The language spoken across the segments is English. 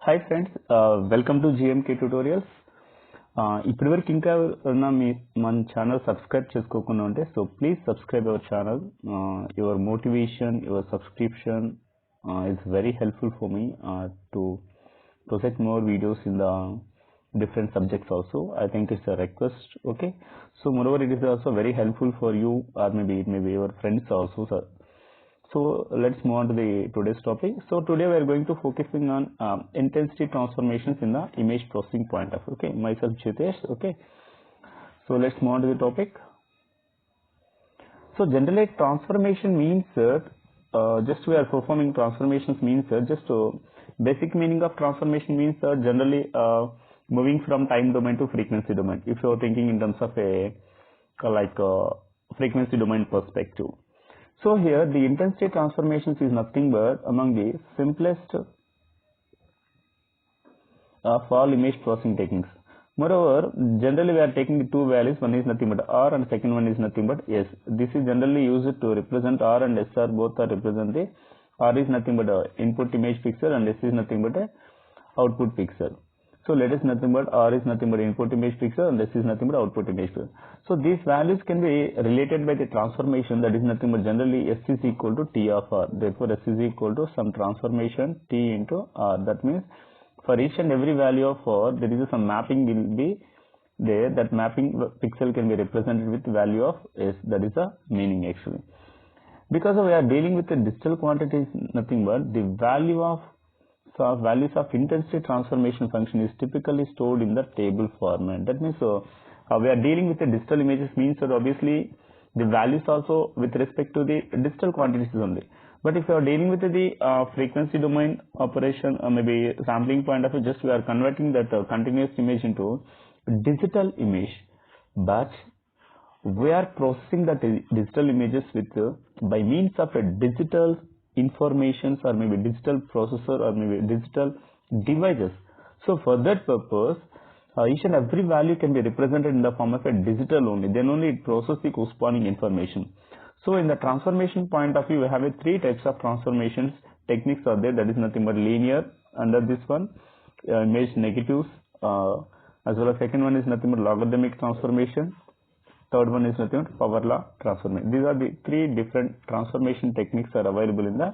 Hi friends, welcome to GMK tutorials. ఇప్పటివరకు ఇంకా ఎవరైనా మన ఛానల్ సబ్స్క్రైబ్ చేసుకోకుండా ఉంటే so please subscribe our channel. Your motivation, your subscription is very helpful for me to project more videos in the different subjects also. I think it's a request. Okay, so moreover it is also very helpful for you or maybe it may be your friends also. So let's move on to the today's topic. So today we are going to focusing on intensity transformations in the image processing point of view. Okay, myself Jitesh. Okay, so let's move on to the topic. So generally transformation means just we are performing transformations means just basic meaning of transformation means generally moving from time domain to frequency domain. If you are thinking in terms of a frequency domain perspective. So here the intensity transformations is nothing but among the simplest of all image processing techniques. Moreover, generally we are taking the two values, one is nothing but R and second one is nothing but S. This is generally used to represent R and S are both are represent the R is nothing but a input image pixel and S is nothing but a output pixel. So let us nothing but R is nothing but input image pixel and S is nothing but output image pixel. So these values can be related by the transformation, that is nothing but generally S is equal to T of R. Therefore S is equal to some transformation T into R. That means for each and every value of R there is some mapping will be there. That mapping pixel can be represented with value of S. That is the meaning actually. Because we are dealing with the digital quantities, nothing but the value of values of intensity transformation function is typically stored in the table format. That means we are dealing with the digital images means that obviously the values also with respect to the digital quantities only. But if you are dealing with the frequency domain operation or maybe sampling point of view, just we are converting that continuous image into digital image, but we are processing the digital images with by means of a digital informations or maybe digital processor or maybe digital devices. So for that purpose each and every value can be represented in the form of a digital only, then only it processes the corresponding information. So in the transformation point of view we have three types of transformations techniques are there, that is nothing but linear under this one, image negatives, as well as second one is nothing but logarithmic transformation, third one is nothing but power law transformation. These are the three different transformation techniques are available in the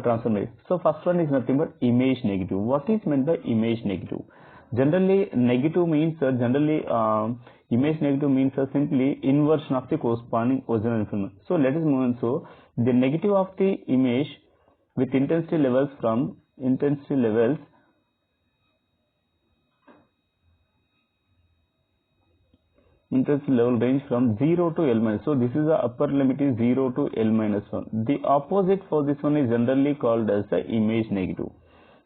transformation. So first one is nothing but image negative. What is meant by image negative? Generally negative means image negative means simply inversion of the corresponding original information. So let us move on. So the negative of the image with intensity levels intensity level range from 0 to L minus. So this is the upper limit is 0 to L minus 1. The opposite for this one is generally called as the image negative.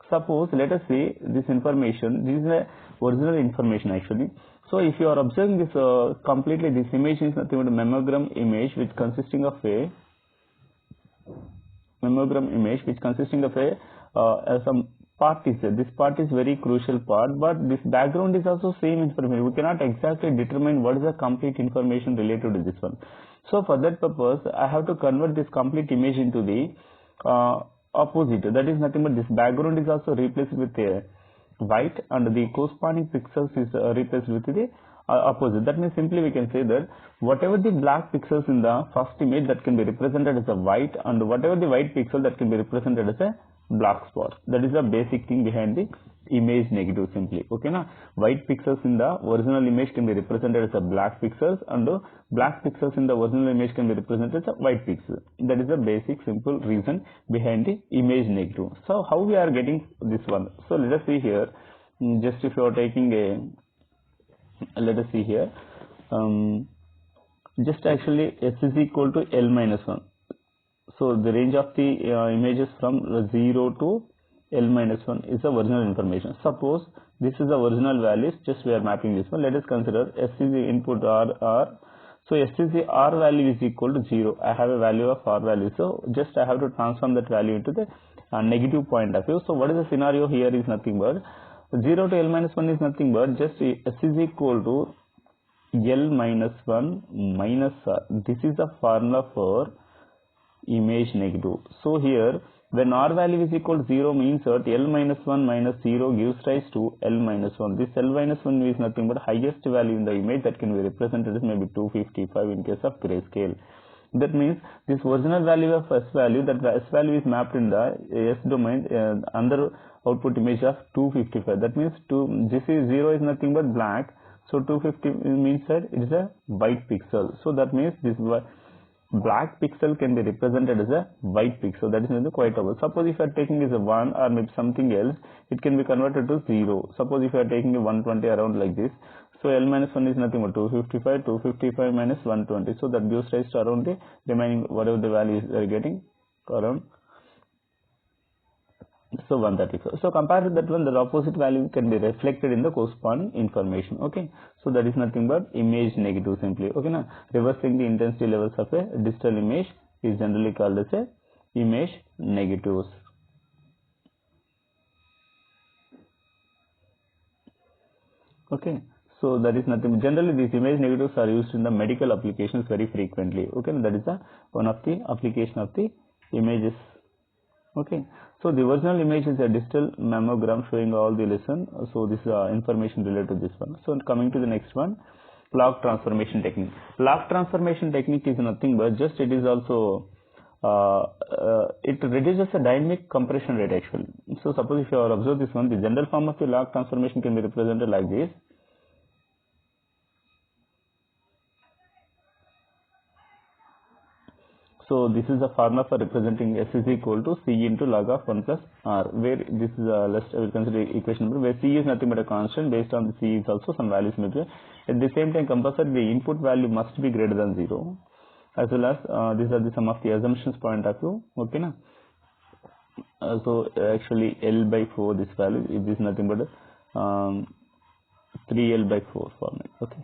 Suppose let us see this information, this is the original information actually. So if you are observing this completely, this image is nothing but a mammogram image which consisting of a some part is there. This part is very crucial part, but this background is also same information. We cannot exactly determine what is the complete information related to this one. So for that purpose I have to convert this complete image into the opposite, that is nothing but this background is also replaced with a white and the corresponding pixels is replaced with the opposite. That means simply we can say that whatever the black pixels in the first image that can be represented as a white, and whatever the white pixel that can be represented as a black spot. That is the basic thing behind the image negative simply. Okay na, white pixels in the original image can be represented as a black pixels and black pixels in the original image can be represented as a white pixel. That is the basic simple reason behind the image negative. So how we are getting this one? So let us see here, just if you are taking a, let us see here, just actually S is equal to L minus 1. So the range of the images from 0 to L minus 1 is the original information. Suppose this is the original values, just we are mapping this one. Let us consider S is the input R. So S is the R value is equal to 0. I have a value of R value. So just I have to transform that value into the negative point of view. So what is the scenario here is nothing but 0 to L minus 1 is nothing but just S is equal to L minus 1 minus R. This is the formula for image negative. So here When R value is equal to 0 means that L minus 1 minus 0 gives rise to L minus 1. This L minus 1 is nothing but highest value in the image that can be represented as maybe 255 in case of grayscale. That means this original value of S value, that S value is mapped in the S domain under output image of 255. That means this is 0 is nothing but black. So 250 means that it is a white pixel. So that means this black pixel can be represented as a white pixel. That is quite obvious. Suppose if you are taking as a 1 or maybe something else, it can be converted to 0. Suppose if you are taking a 120 around like this, so L minus 1 is nothing but 255, 255 minus 120. So that gives rise to around the remaining whatever the values they are getting around. So 134. So compared to that one, the opposite value can be reflected in the corresponding information. Okay. So that is nothing but image negative simply. Okay. Now reversing the intensity levels of a digital image is generally called as a image negatives. Okay. So that is nothing. Generally, these image negatives are used in the medical applications very frequently. Okay. That is one of the application of the images. Okay, so the original image is a digital mammogram showing all the lesson. So this is information related to this one. So coming to the next one, log transformation technique. Log transformation technique is nothing but just it is also it reduces the dynamic compression rate actually. So suppose if you are observe this one, the general form of the log transformation can be represented like this. So this is the formula for representing S is equal to C into log of 1 plus R, where this is let's consider equation number where C is nothing but a constant. Based on the C is also some values may be. At the same time, compulsory the input value must be greater than 0, as well as these are the some of the assumptions point of view. Okay, na? So actually L by 4 this value it is nothing but 3L by 4 format. Okay.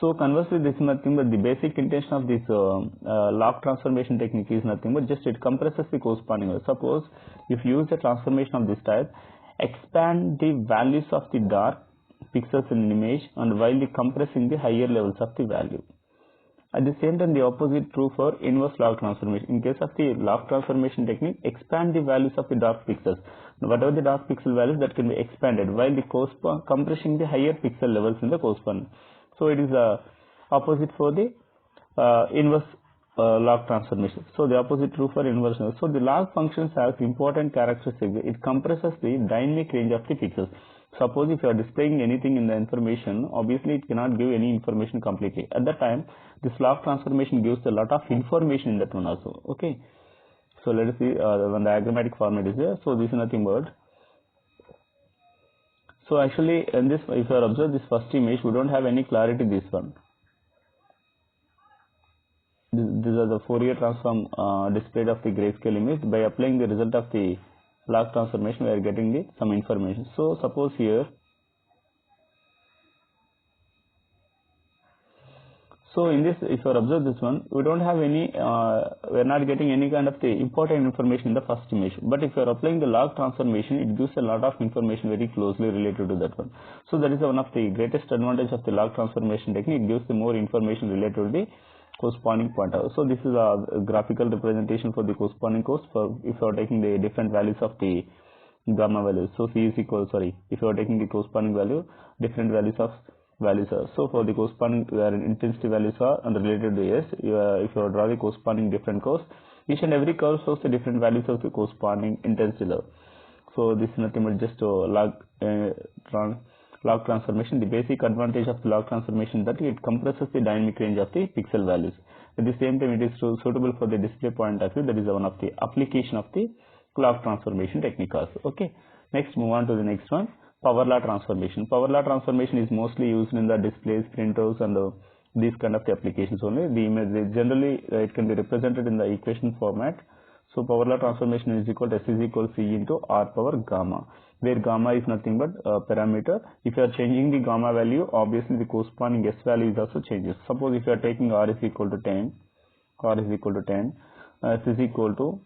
So conversely, this is nothing but the basic intention of this log transformation technique is nothing but just it compresses the corresponding value. Suppose if you use a transformation of this type, expand the values of the dark pixels in an image and while compressing the higher levels of the value. At the same time, the opposite true for inverse log transformation. In case of the log transformation technique, expand the values of the dark pixels. Whatever the dark pixel values that can be expanded while the compressing the higher pixel levels in the corresponding. So it is opposite for the inverse log transformation. So the opposite true for inversion. So the log functions has important characteristics. It compresses the dynamic range of the pixels. Suppose if you are displaying anything in the information, obviously it cannot give any information completely. At that time, this log transformation gives a lot of information in that one also. Okay. So let us see when the diagrammatic format is there. So this is nothing but. So actually in this, if you observe this first image, we don't have any clarity this one. These are the Fourier transform displayed of the grayscale image. By applying the result of the log transformation, we are getting some information. So suppose here, so in this, if you observe this one, we don't have any, we are not getting any kind of the important information in the first image. But if you are applying the log transformation, it gives a lot of information very closely related to that one. So that is one of the greatest advantage of the log transformation technique. It gives the more information related to the corresponding point. So this is a graphical representation for the corresponding course for if you are taking the different values of the gamma values. So C is equal, if you are taking the corresponding value, different values of values are. So for the corresponding intensity values are and related to S, if you draw the corresponding different curves, each and every curve shows the different values of the corresponding intensity level. So this is nothing but just log transformation. The basic advantage of the log transformation that it compresses the dynamic range of the pixel values. At the same time, it is suitable for the display point of view. That is one of the application of the log transformation technique also. Okay. Next, move on to the next one. Power law transformation. Power law transformation is mostly used in the displays, printers, and these kind of the applications only. The image generally it can be represented in the equation format. So power law transformation is equal to S is equal to C into R power gamma, where gamma is nothing but parameter. If you are changing the gamma value, obviously the corresponding S value is also changes. Suppose if you are taking R is equal to 10, S is equal to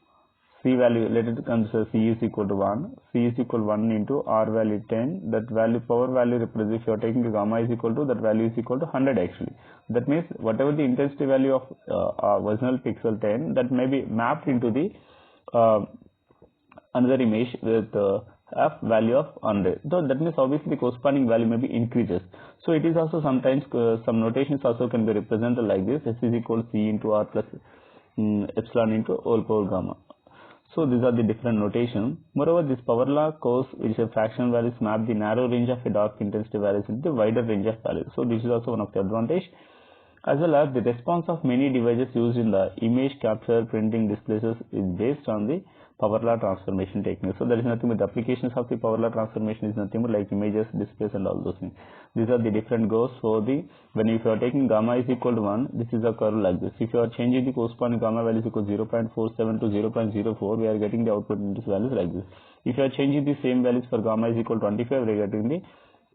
C value, let it consider C is equal to 1, C is equal to 1 into R value 10, that value, power value represents, if you are taking the gamma is equal to, that value is equal to 100 actually. That means whatever the intensity value of original pixel 10, that may be mapped into the another image with f value of 100. So that means obviously the corresponding value may be increases. So it is also sometimes some notations also can be represented like this: S is equal to C into R plus epsilon into whole power gamma. So these are the different notation. Moreover, this power law goes which is fractional values map the narrow range of a dark intensity values into the wider range of values. So this is also one of the advantage. As well as the response of many devices used in the image capture, printing, displays is based on the power law transformation technique. So there is nothing but the applications of the power law transformation is nothing but like images, displays and all those things. These are the different goals for the, when if you are taking gamma is equal to 1, this is a curve like this. If you are changing the corresponding gamma value is equal to 0.47 to 0.04, we are getting the output in this values like this. If you are changing the same values for gamma is equal to 25, we are getting the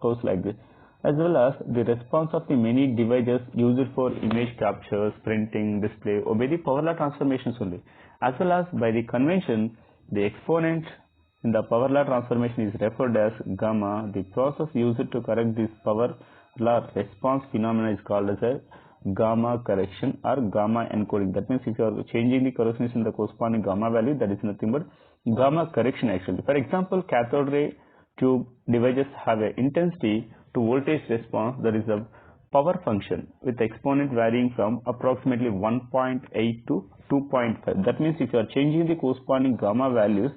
curves like this. As well as the response of the many devices used for image captures, printing, display obey the power law transformations only. As well as by the convention, the exponent in the power law transformation is referred as gamma. The process used to correct this power law response phenomena is called as a gamma correction or gamma encoding. That means if you are changing the correspondence in the corresponding gamma value, that is nothing but gamma correction actually. For example, cathode ray tube devices have a intensity to voltage response, that is a power function with exponent varying from approximately 1.8 to 2.5. That means if you are changing the corresponding gamma values,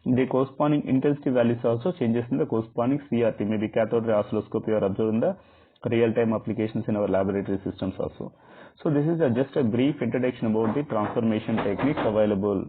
the corresponding intensity values also changes in the corresponding CRT, maybe cathode ray oscilloscope you are observing the real-time applications in our laboratory systems also. So this is just a brief introduction about the transformation techniques available.